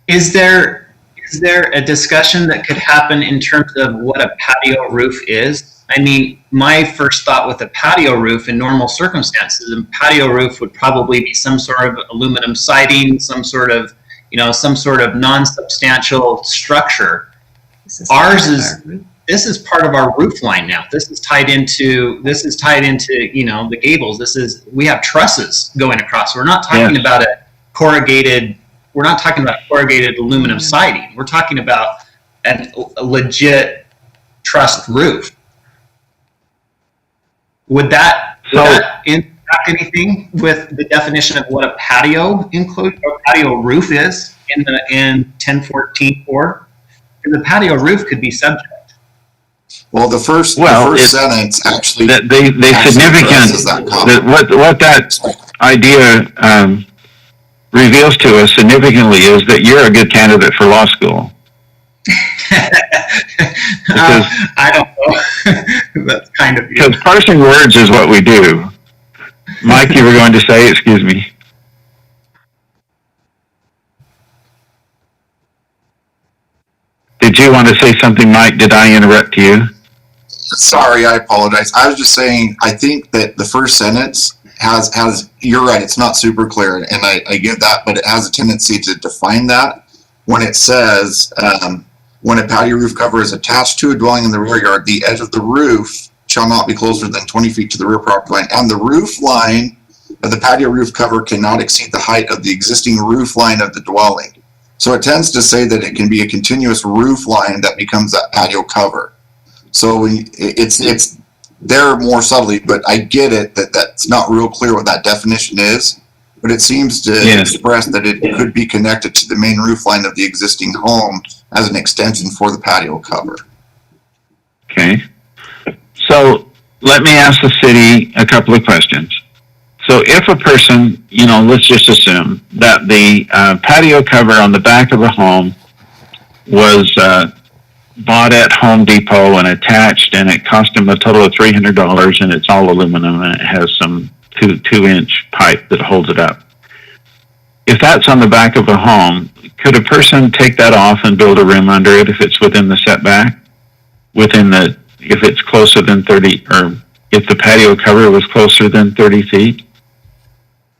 Is there is there a discussion that could happen in terms of what a patio roof is? I mean, my first thought with a patio roof in normal circumstances, a patio roof would probably be some sort of aluminum siding, some sort of non-substantial structure. Ours is, this is part of our roof line now. This is tied into, the gables. We have trusses going across. We're not talking about we're not talking about corrugated aluminum siding. We're talking about a legit trussed roof. Would that impact anything with the definition of what a patio roof is in 1014.4? Because the patio roof could be subject. Well, the first sentence actually significant what that idea reveals to us significantly is that you're a good candidate for law school. I don't know. That's kind of you. Because parsing words is what we do. Mike, you were going to say, excuse me. Did you want to say something, Mike? Did I interrupt you? Sorry, I apologize. I was just saying, I think that the first sentence has you're right, it's not super clear, and I give that, but it has a tendency to define that when it says, when a patio roof cover is attached to a dwelling in the rear yard, the edge of the roof shall not be closer than 20 feet to the rear property line, and the roof line of the patio roof cover cannot exceed the height of the existing roof line of the dwelling. So it tends to say that it can be a continuous roof line that becomes that patio cover. So it's there more subtly, but I get it that's not real clear what that definition is, but it seems to express that it could be connected to the main roof line of the existing home as an extension for the patio cover. Okay. So let me ask the city a couple of questions. So if a person, let's just assume that the patio cover on the back of a home was bought at Home Depot and attached, and it cost them a total of $300, and it's all aluminum, and it has some two-inch pipe that holds it up. If that's on the back of a home, could a person take that off and build a room under it if it's within the setback? If it's closer than 30, or if the patio cover was closer than 30 feet?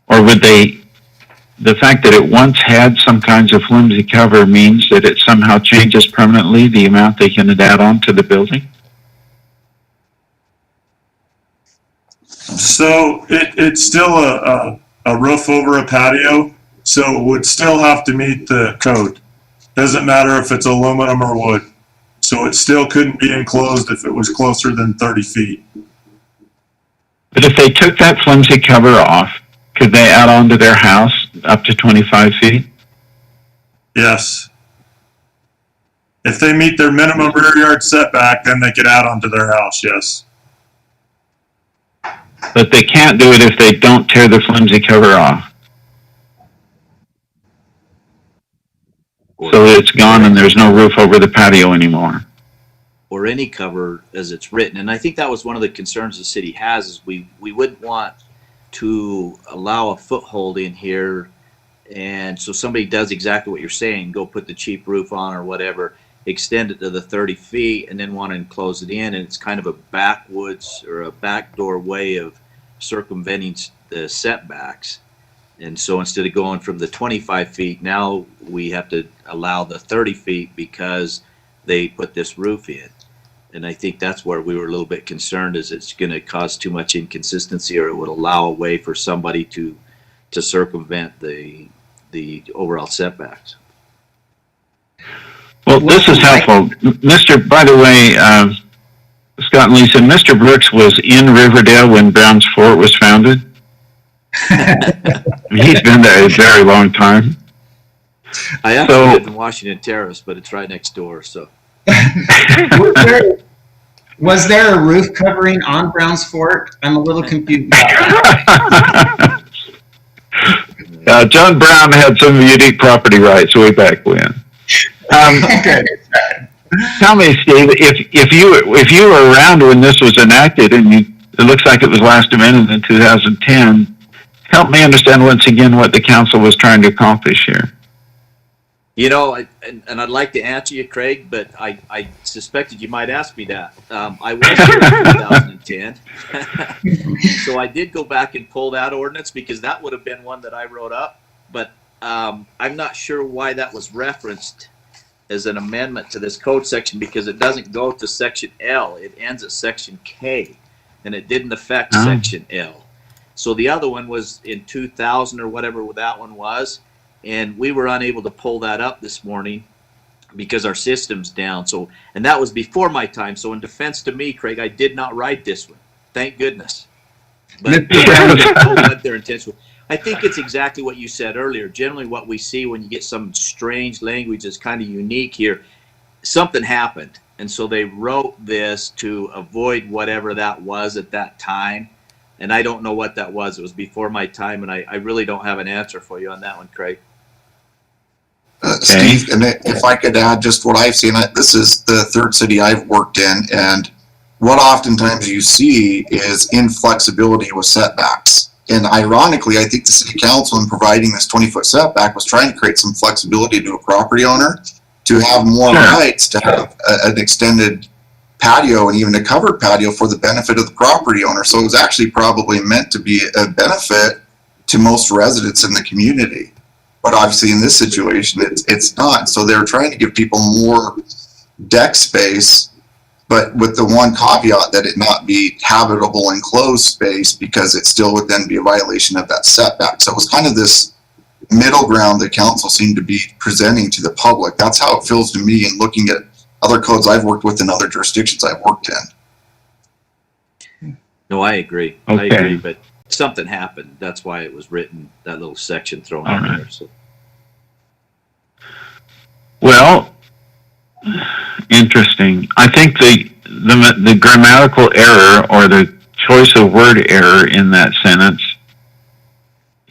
Or would the fact that it once had some kinds of flimsy cover means that it somehow changes permanently the amount they can add on to the building? So it's still a roof over a patio, so it would still have to meet the code. Doesn't matter if it's aluminum or wood. So it still couldn't be enclosed if it was closer than 30 feet. But if they took that flimsy cover off, could they add on to their house up to 25 feet? Yes. If they meet their minimum rear yard setback, then they could add on to their house, yes. But they can't do it if they don't tear the flimsy cover off. So it's gone and there's no roof over the patio anymore. Or any cover as it's written. And I think that was one of the concerns the city has, is we wouldn't want to allow a foothold in here, and so somebody does exactly what you're saying, go put the cheap roof on or whatever, extend it to the 30 feet and then want to enclose it in, and it's kind of a backwoods or a backdoor way of circumventing the setbacks. And so instead of going from the 25 feet, now we have to allow the 30 feet because they put this roof in. And I think that's where we were a little bit concerned, is it's going to cause too much inconsistency, or it would allow a way for somebody to circumvent the overall setbacks. Well, this is helpful. By the way, Scott and Lisa, Mr. Brooks was in Riverdale when Brown's Fort was founded. He's been there a very long time. I actually live in Washington Terrace, but it's right next door, so. Was there a roof covering on Brown's Fort? I'm a little confused. John Brown had some unique property rights way back when. Tell me, Steve, if you were around when this was enacted, and it looks like it was last amended in 2010, help me understand once again what the council was trying to accomplish here. You know, and I'd like to answer you, Craig, but I suspected you might ask me that. I was here in 2010, so I did go back and pull that ordinance because that would have been one that I wrote up. But I'm not sure why that was referenced as an amendment to this code section because it doesn't go to section L. It ends at section K, and it didn't affect section L. So the other one was in 2000 or whatever that one was. And we were unable to pull that up this morning because our system's down. So, and that was before my time. So in defense to me, Craig, I did not write this one. Thank goodness. But what their intention was. I think it's exactly what you said earlier. Generally what we see when you get some strange language that's kind of unique here, something happened. And so they wrote this to avoid whatever that was at that time. And I don't know what that was. It was before my time, and I really don't have an answer for you on that one, Craig. Steve, and if I could add just what I've seen, this is the third city I've worked in, and what oftentimes you see is inflexibility with setbacks. And ironically, I think the city council in providing this 20-foot setback was trying to create some flexibility to a property owner to have more rights, to have an extended patio and even a covered patio for the benefit of the property owner. So it was actually probably meant to be a benefit to most residents in the community. But obviously in this situation, it's not. So they're trying to give people more deck space, but with the one caveat that it not be habitable enclosed space because it still would then be a violation of that setback. So it was kind of this middle ground the council seemed to be presenting to the public. That's how it feels to me in looking at other codes I've worked with in other jurisdictions I've worked in. No, I agree. Okay. I agree, but something happened. That's why it was written, that little section thrown in there. So. Well, interesting. I think the grammatical error or the choice of word error in that sentence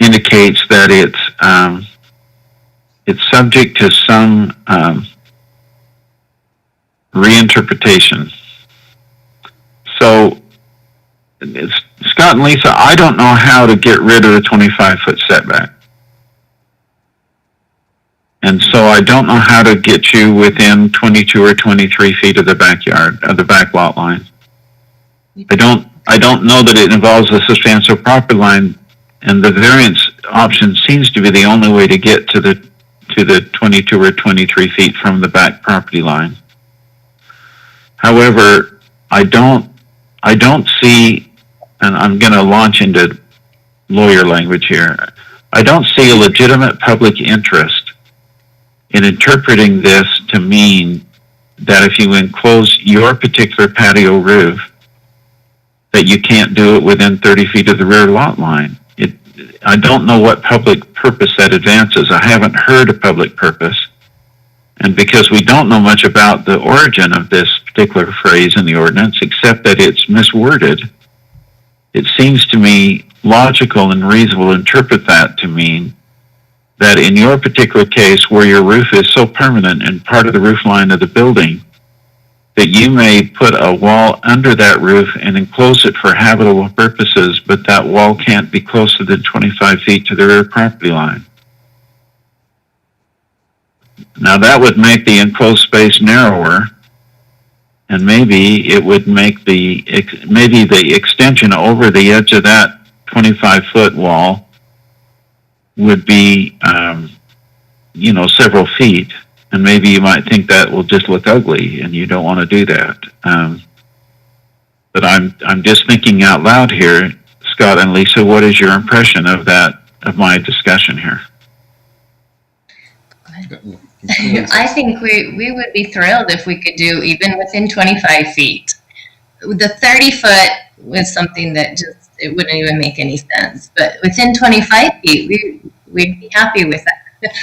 indicates that it's subject to some reinterpretation. So, Scott and Lisa, I don't know how to get rid of the 25-foot setback. And so I don't know how to get you within 22 or 23 feet of the backyard, of the back lot line. I don't know that it involves a substantial property line, and the variance option seems to be the only way to get to the 22 or 23 feet from the back property line. However, I don't see, and I'm going to launch into lawyer language here, I don't see a legitimate public interest in interpreting this to mean that if you enclose your particular patio roof, that you can't do it within 30 feet of the rear lot line. I don't know what public purpose that advances. I haven't heard a public purpose. And because we don't know much about the origin of this particular phrase in the ordinance, except that it's misworded, it seems to me logical and reasonable to interpret that to mean that in your particular case, where your roof is so permanent and part of the roof line of the building, that you may put a wall under that roof and enclose it for habitable purposes, but that wall can't be closer than 25 feet to the rear property line. Now that would make the enclosed space narrower, and maybe it would make the extension over the edge of that 25-foot wall would be, several feet, and maybe you might think that will just look ugly, and you don't want to do that. But I'm just thinking out loud here, Scott and Lisa. What is your impression of my discussion here? I think we would be thrilled if we could do even within 25 feet. The 30-foot was something that it wouldn't even make any sense. But within 25 feet, we'd be happy with that.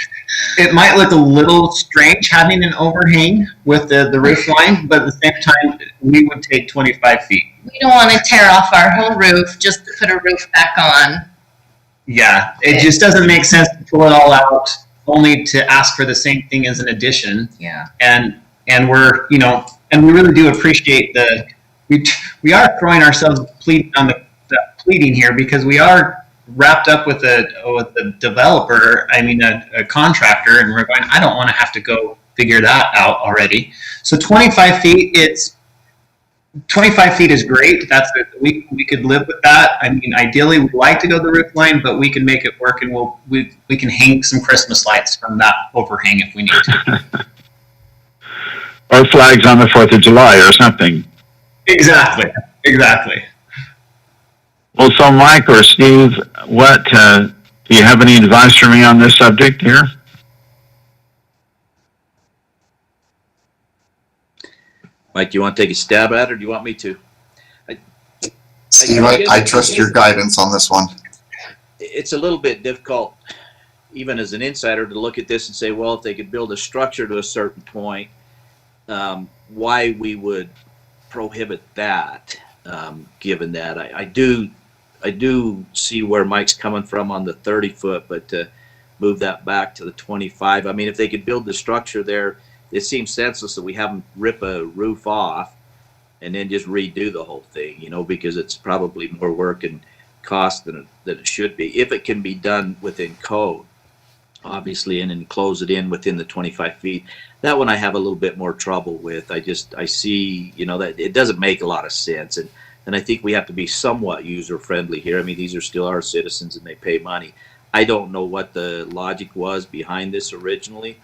It might look a little strange having an overhang with the roof line, but at the same time, we would take 25 feet. We don't want to tear off our whole roof just to put a roof back on. Yeah, it just doesn't make sense to pull it all out only to ask for the same thing as an addition. Yeah. And we're, and we really do appreciate we are throwing ourselves on the pleading here because we are wrapped up with a developer, a contractor, and we're going, I don't want to have to go figure that out already. So 25 feet, 25 feet is great. We could live with that. I mean, ideally, we'd like to go the roof line, but we can make it work, and we can hang some Christmas lights from that overhang if we need to. Or flags on the 4th of July or something. Exactly. Well, so Mike or Steve, what do you have any advice for me on this subject here? Mike, do you want to take a stab at it, or do you want me to? Steve, I trust your guidance on this one. It's a little bit difficult, even as an insider, to look at this and say, well, if they could build a structure to a certain point, why we would prohibit that, given that. I do see where Mike's coming from on the 30-foot, but to move that back to the 25, I mean, if they could build the structure there, it seems senseless that we have them rip a roof off and then just redo the whole thing, because it's probably more work and cost than it should be. If it can be done within code, obviously, and then close it in within the 25 feet. That one I have a little bit more trouble with. I see, that it doesn't make a lot of sense. And I think we have to be somewhat user friendly here. I mean, these are still our citizens and they pay money. I don't know what the logic was behind this originally,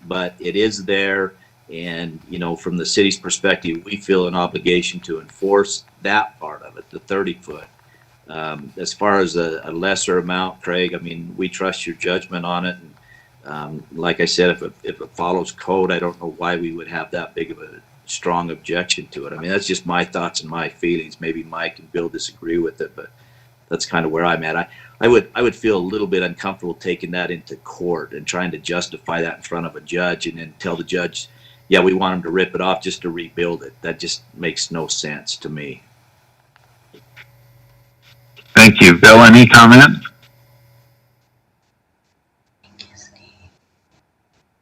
but it is there. And, from the city's perspective, we feel an obligation to enforce that part of it, the 30-foot. As far as a lesser amount, Craig, I mean, we trust your judgment on it. And like I said, if it follows code, I don't know why we would have that big of a strong objection to it. I mean, that's just my thoughts and my feelings. Maybe Mike and Bill disagree with it, but that's kind of where I'm at. I would feel a little bit uncomfortable taking that into court and trying to justify that in front of a judge and then tell the judge, yeah, we want him to rip it off just to rebuild it. That just makes no sense to me. Thank you. Bill, any comment?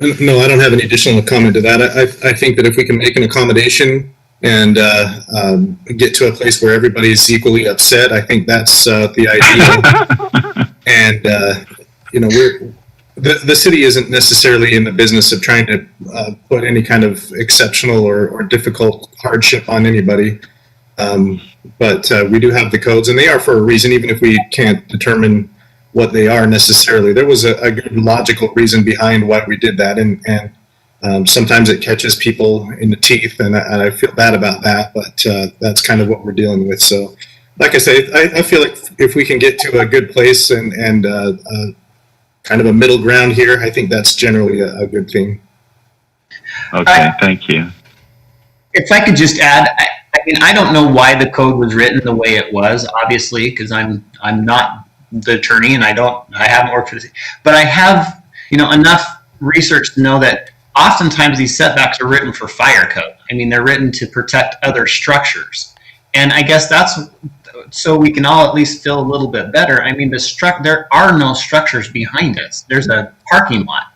No, I don't have any additional comment to that. I think that if we can make an accommodation and get to a place where everybody's equally upset, I think that's the idea. And the city isn't necessarily in the business of trying to put any kind of exceptional or difficult hardship on anybody. But we do have the codes, and they are for a reason, even if we can't determine what they are necessarily. There was a good logical reason behind why we did that, and sometimes it catches people in the teeth, and I feel bad about that, but that's kind of what we're dealing with. So, like I say, I feel like if we can get to a good place and kind of a middle ground here, I think that's generally a good thing. Okay, thank you. If I could just add, I don't know why the code was written the way it was, obviously, because I'm not the attorney and I haven't worked for this, but I have, enough research to know that oftentimes these setbacks are written for fire code. I mean, they're written to protect other structures. And I guess that's so we can all at least feel a little bit better. I mean, there are no structures behind us. There's a parking lot.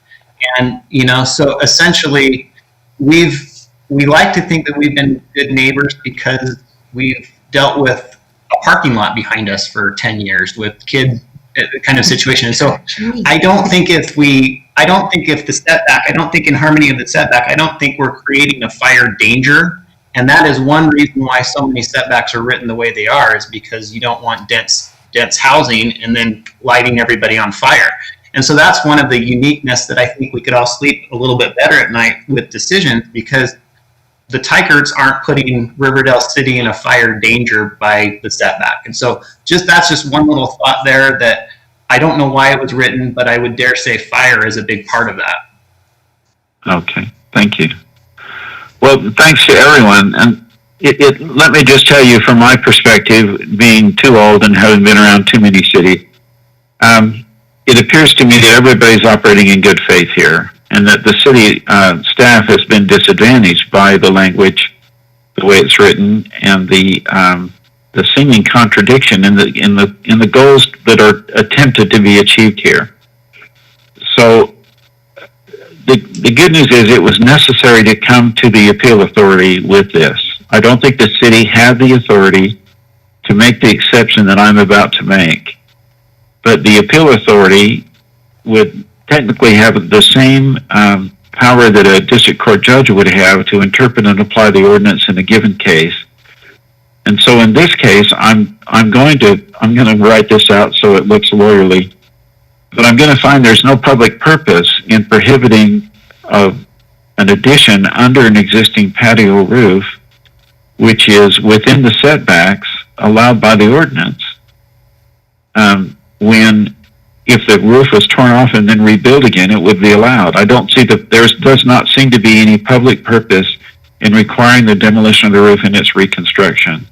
And, so essentially we like to think that we've been good neighbors because we've dealt with a parking lot behind us for 10 years with kids kind of situation. And so I don't think if the setback, I don't think in harmony of the setback, I don't think we're creating a fire danger. And that is one reason why so many setbacks are written the way they are, is because you don't want dense housing and then lighting everybody on fire. And so that's one of the uniqueness that I think we could all sleep a little bit better at night with decisions, because the Teicherts aren't putting Riverdale City in a fire danger by the setback. And so that's just one little thought there that I don't know why it was written, but I would dare say fire is a big part of that. Okay, thank you. Well, thanks to everyone. And let me just tell you from my perspective, being too old and having been around too many cities, it appears to me that everybody's operating in good faith here, and that the city staff has been disadvantaged by the language, the way it's written, and the seeming contradiction in the goals that are attempted to be achieved here. So the good news is it was necessary to come to the appeal authority with this. I don't think the city had the authority to make the exception that I'm about to make. but the appeal authority would technically have the same power that a district court judge would have to interpret and apply the ordinance in a given case. And so in this case, I'm going to write this out so it looks lawyerly, but I'm going to find there's no public purpose in prohibiting an addition under an existing patio roof, which is within the setbacks allowed by the ordinance. If the roof was torn off and then rebuilt again, it would be allowed. I don't see that there does not seem to be any public purpose in requiring the demolition of the roof and its reconstruction.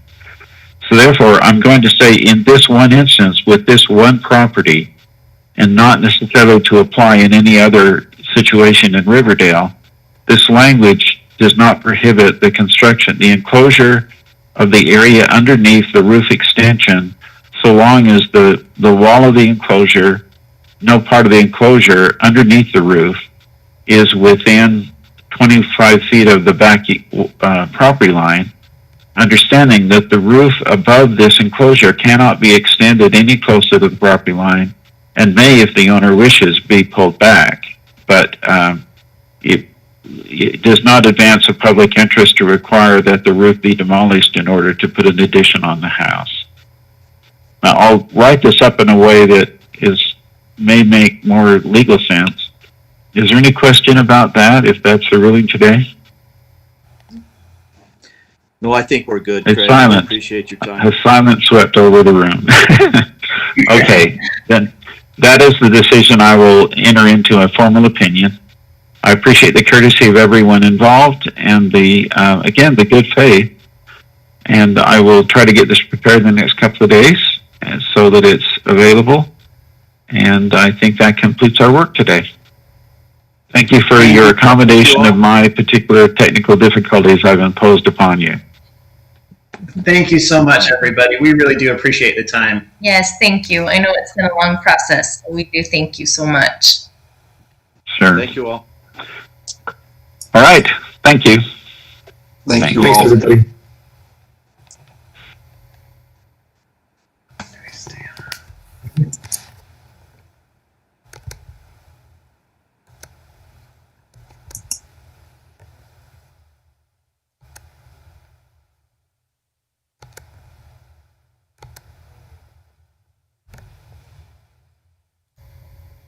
So therefore, I'm going to say in this one instance with this one property, and not necessarily to apply in any other situation in Riverdale, this language does not prohibit the construction, the enclosure of the area underneath the roof extension, so long as the wall of the enclosure, no part of the enclosure underneath the roof, is within 25 feet of the back property line, understanding that the roof above this enclosure cannot be extended any closer to the property line and may, if the owner wishes, be pulled back. But it does not advance a public interest to require that the roof be demolished in order to put an addition on the house. Now, I'll write this up in a way that may make more legal sense. Is there any question about that, if that's the ruling today? No, I think we're good. It's Craig. silent. I appreciate your time. Has silence swept over the room? Okay, then that is the decision. I will enter into a formal opinion. I appreciate the courtesy of everyone involved and again, the good faith. And I will try to get this prepared in the next couple of days so that it's available. And I think that completes our work today. Thank you for your accommodation of my particular technical difficulties I've imposed upon you. Thank you so much, everybody. We really do appreciate the time. Yes, thank you. I know it's been a long process. So we do thank you so much. Sure. Thank you all. All right. Thank you. Thank you Thanks, all. everybody.